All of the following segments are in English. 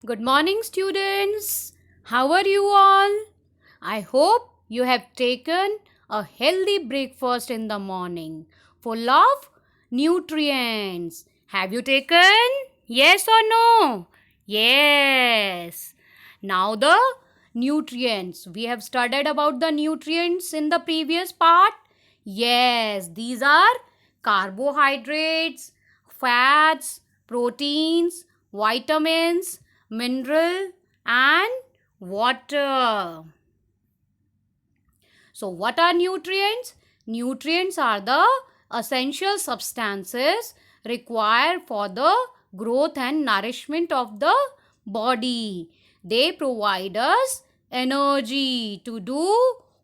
Good morning, students. How are you all? I hope you have taken a healthy breakfast in the morning full of nutrients. Have you taken? Yes or no? Yes. Now, the nutrients. We have studied about the nutrients in the previous part. Yes, these are carbohydrates, fats, proteins, vitamins, mineral and water. So what are nutrients? Nutrients are the essential substances required for the growth and nourishment of the body. They provide us energy to do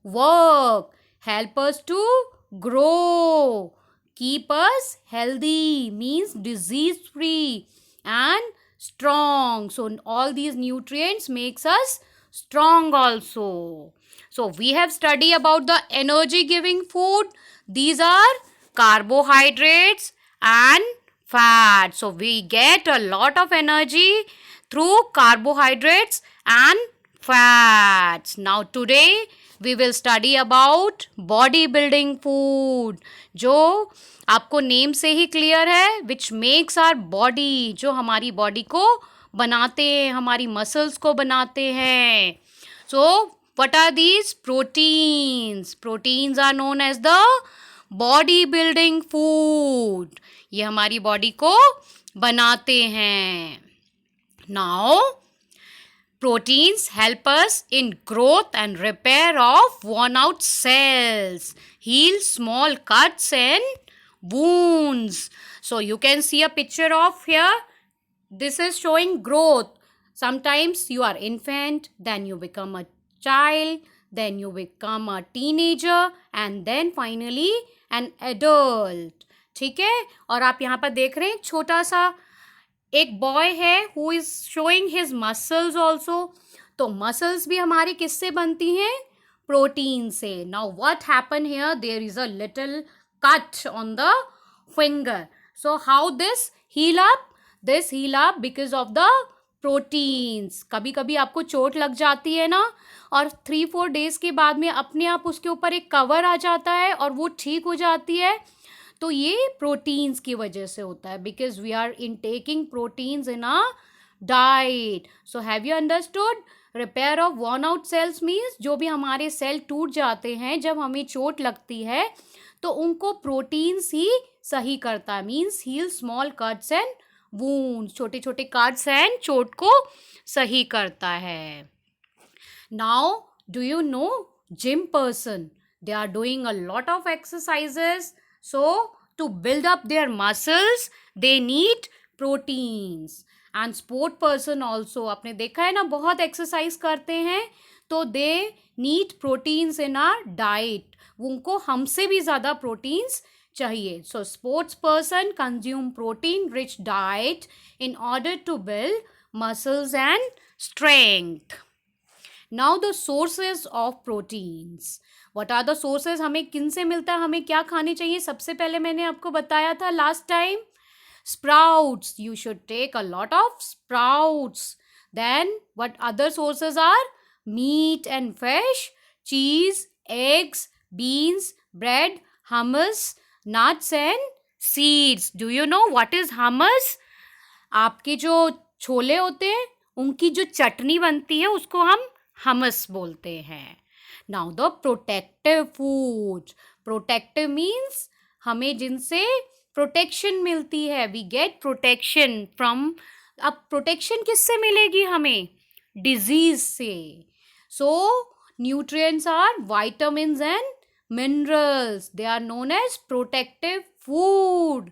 work, help us to grow, keep us healthy, means disease free and strong. So all these nutrients makes us strong also. So we have studied about the energy giving food. These are carbohydrates and fat. So we get a lot of energy through carbohydrates and fats. Now today we will study about body building food, जो आपको name से ही clear है, which makes our body, जो हमारी body को बनाते हैं, हमारी मसल्स को बनाते हैं. So what are these? Proteins. Proteins are known as the body building food. ये हमारी बॉडी को बनाते हैं. Now proteins help us in growth and repair of worn out cells, heal small cuts and wounds. So you can see a picture of here. This is showing growth. Sometimes you are infant, then you become a child, then you become a teenager and then finally an adult. ठीक है. और आप यहाँ पर देख रहे हैं छोटा सा एक बॉय है who is showing his muscles also. तो मसल्स भी हमारी किससे बनती हैं? प्रोटीन से. Now what happen here? There is a little cut on the finger. So how this heal up? This heal up because of the proteins. कभी कभी आपको चोट लग जाती है ना, और 3-4 डेज के बाद में अपने आप उसके ऊपर एक कवर आ जाता है और वो ठीक हो जाती है. तो ये प्रोटीन्स की वजह से होता है, because we are intaking proteins in a diet. So have you understood? Repair of worn out cells means जो भी हमारे सेल टूट जाते हैं जब हमें चोट लगती है, तो उनको प्रोटीन्स ही सही करता है. Means heal small cuts and wounds. छोटे छोटे कट्स एंड चोट को सही करता है. Now do you know gym person, they are doing a lot of exercises. So to build up their muscles they need proteins. And sport person also, आपने देखा है ना, बहुत एक्सरसाइज करते हैं तो they need proteins in our diet. उनको हमसे भी ज़्यादा प्रोटीन्स चाहिए. So sports person consume protein rich diet in order to build muscles and strength. Now the sources of proteins. What are the sources? हमें किन से मिलता है, हमें क्या खाने चाहिए? सबसे पहले मैंने आपको बताया था last time, sprouts. You should take a lot of sprouts. Then what other sources are? Meat and fish, cheese, eggs, beans, bread, hummus, nuts and seeds. Do you know what is hummus? आपके जो छोले होते हैं उनकी जो चटनी बनती है उसको हम हमस बोलते हैं. Now the protective food. Protective means हमें जिनसे प्रोटेक्शन मिलती है. We get protection from. अब प्रोटेक्शन किससे मिलेगी हमें? डिजीज से. So nutrients are vitamins and minerals. They are known as protective food.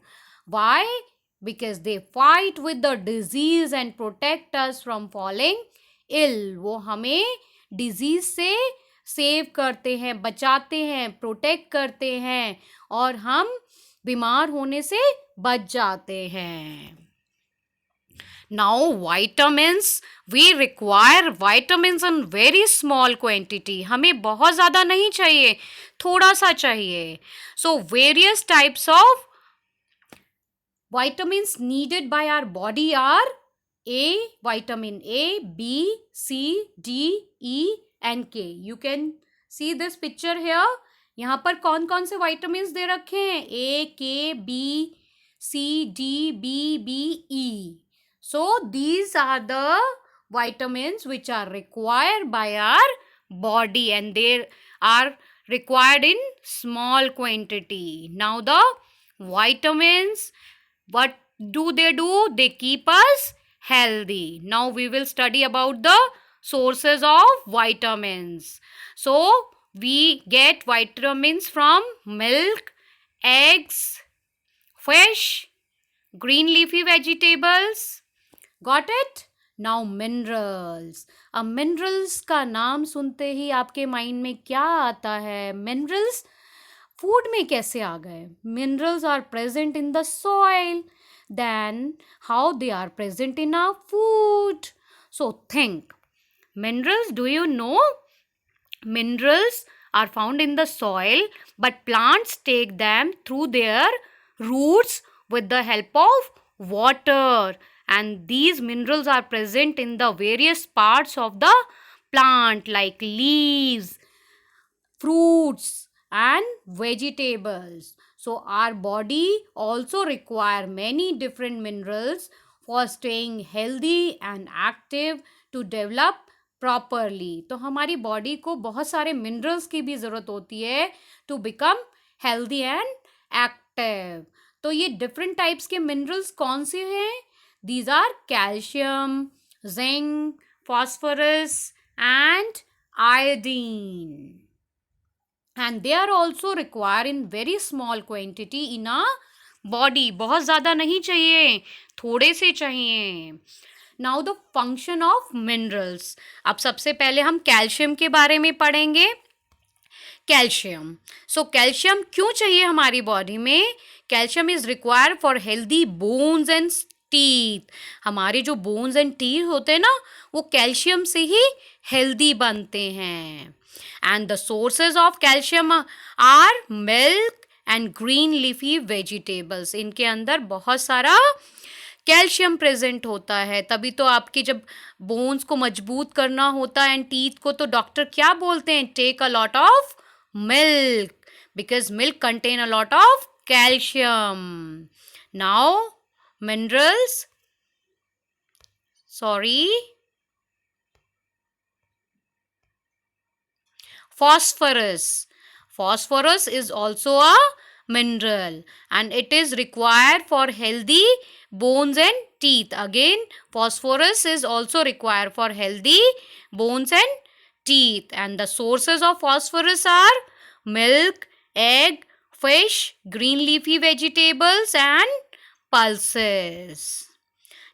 Why? Because they fight with the disease and protect us from falling ill. वो हमें disease से save करते हैं, बचाते हैं, प्रोटेक्ट करते हैं और हम बीमार होने से बच जाते हैं. Now vitamins, we require vitamins in very small quantity. हमें बहुत ज़्यादा नहीं चाहिए, थोड़ा सा चाहिए. So various types of vitamins needed by our body are A, vitamin A, B, C, D, E and K. You can see this picture here. यहाँ पर कौन कौन से vitamins दे रखे हैं? A, K, B, C, D, B, B, E. So these are the vitamins which are required by our body, and they are required in small quantity. Now the vitamins, what do? They keep us healthy. Now we will study about the sources of vitamins. So we get vitamins from milk, eggs, fish, green leafy vegetables. Got it? Now minerals. अब minerals का नाम सुनते ही आपके mind में क्या आता है? Minerals food में कैसे आ गए? Minerals are present in the soil. Then how they are present in our food? So think. Minerals, do you know? Minerals are found in the soil, but plants take them through their roots with the help of water. And these minerals are present in the various parts of the plant like leaves, fruits and vegetables. So our body also require many different minerals for staying healthy and active to develop properly. तो हमारी body को बहुत सारे minerals की भी ज़रूरत होती है to become healthy and active. तो ये डिफरेंट टाइप्स के मिनरल्स कौन से हैं? These are calcium, zinc, phosphorus and iodine. And they are also required in very small quantity in a body. बहुत ज़्यादा नहीं चाहिए, थोड़े से चाहिए. Now the function of minerals. अब सबसे पहले हम कैल्शियम के बारे में पढ़ेंगे. कैल्शियम. सो कैल्शियम क्यों चाहिए हमारी बॉडी में? Calcium is required for healthy bones and teeth. हमारे जो बोन्स एंड टीथ होते हैं ना, वो कैल्शियम से ही हेल्दी बनते हैं. And the sources of calcium are milk and green leafy vegetables. इनके अंदर बहुत सारा कैल्शियम प्रेजेंट होता है. तभी तो आपके जब बोन्स को मजबूत करना होता है एंड टीथ को, तो डॉक्टर क्या बोलते हैं? Take a lot of milk, because milk contain a lot of calcium. Now minerals, sorry, phosphorus. Phosphorus is also a mineral and it is required for healthy bones and teeth. Again, phosphorus is also required for healthy bones and teeth. And the sources of phosphorus are milk, egg, fish, green leafy vegetables and pulses.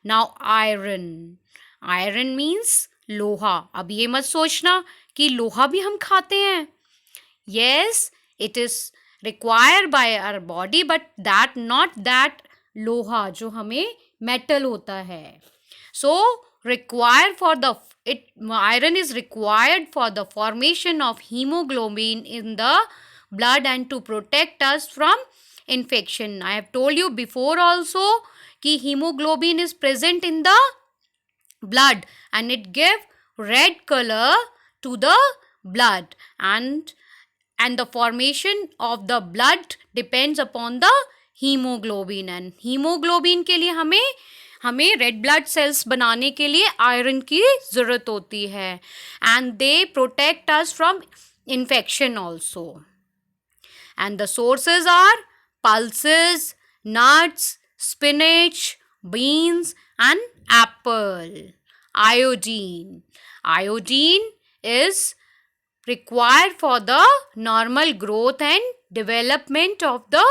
Now iron. Iron means लोहा. अब ये मत सोचना कि लोहा भी हम खाते हैं. Yes, it is required by our body, but that not that लोहा जो हमें मेटल होता है. So required for the iron is required for the formation of hemoglobin in the blood and to protect us from infection. I have told you before also कि hemoglobin is present in the blood and it give red color to the blood, and the formation of the blood depends upon the hemoglobin. And hemoglobin के लिए हमें red blood cells बनाने के लिए iron की ज़रूरत होती है, and they protect us from infection also. And the sources are pulses, nuts, spinach, beans and apple. Iodine. Iodine is required for the normal growth and development of the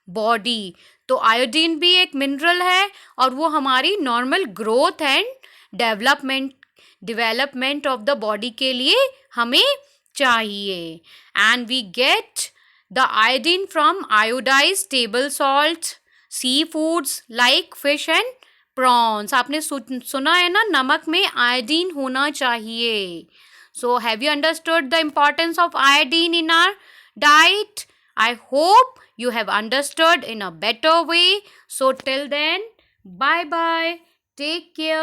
body. तो iodine भी एक mineral है और वो हमारी normal growth and development of the body के लिए हमें चाहिए. And we get the iodine from iodized table salt, sea foods like fish and prawns. आपने सुना है ना, नमक में आयोडीन होना चाहिए. So have you understood the importance of iodine in our diet? I hope you have understood in a better way. So till then, bye bye. Take care.